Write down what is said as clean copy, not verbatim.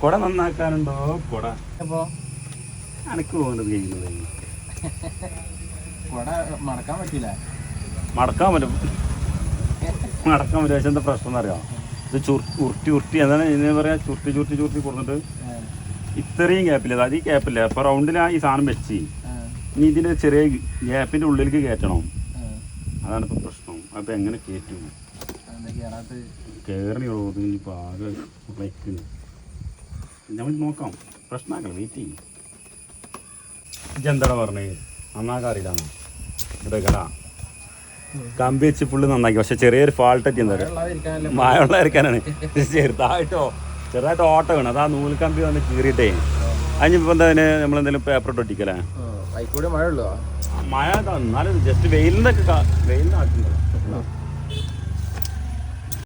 കുട നന്നാക്കാനുണ്ടോ കുട അപ്പോൾ എനിക്ക് പോകുന്നത് കഴിയുന്നത് കുട മടക്കാൻ പറ്റില്ല. മടക്കാൻ പറ്റും പക്ഷെ എന്താ പ്രശ്നം എന്നറിയാം, ഇത് ഉരുട്ടി എന്താണ് ഇതിനെ പറയാ, ചുരുട്ടി കൊടുത്തിട്ട് ഇത്രയും ഗ്യാപ്പില്ല, അതായത് ഈ ഗ്യാപ്പില്ല. അപ്പോൾ റൗണ്ടിലാണ് ഈ സാധനം വെച്ച് ഇനി ഇതിൻ്റെ ചെറിയ ഗ്യാപ്പിൻ്റെ ഉള്ളിലേക്ക് കയറ്റണം. അതാണ് ഇപ്പോൾ പ്രശ്നം. അപ്പോൾ എങ്ങനെ കയറ്റും? കയറിയുള്ളൂ ഇപ്പോൾ ആകെ വയ്ക്കുന്നു. നമ്മൾ നോക്കാം, പ്രശ്നമാക്കണം, വെയിറ്റ് ചെയ്യും. ഇതെന്താണ് പറഞ്ഞത്? നന്നാക്കാറില്ലാന്നോ? ഇതൊക്കെടാ കമ്പി വെച്ച് ഫുള്ള് നന്നാക്കി, പക്ഷെ ചെറിയൊരു ഫാൾട്ട് പറ്റി. എന്താ പറയുക, മഴവെള്ളം ഇറക്കാനാണ്. ചെറുതായിട്ട് ഓട്ട വീണ്, അത് ആ നൂൽക്കമ്പി വന്ന് കീറിയിട്ടേ. അതിനിപ്പോൾ എന്താ അതിന് നമ്മളെന്തെങ്കിലും പേപ്പർ ഇട്ട് ഒട്ടിക്കലേ? മഴ ഉള്ളൂ, മഴ എന്നാലും ജസ്റ്റ് വെയിലിൻ്റെ ആക്കുന്നുണ്ടോ?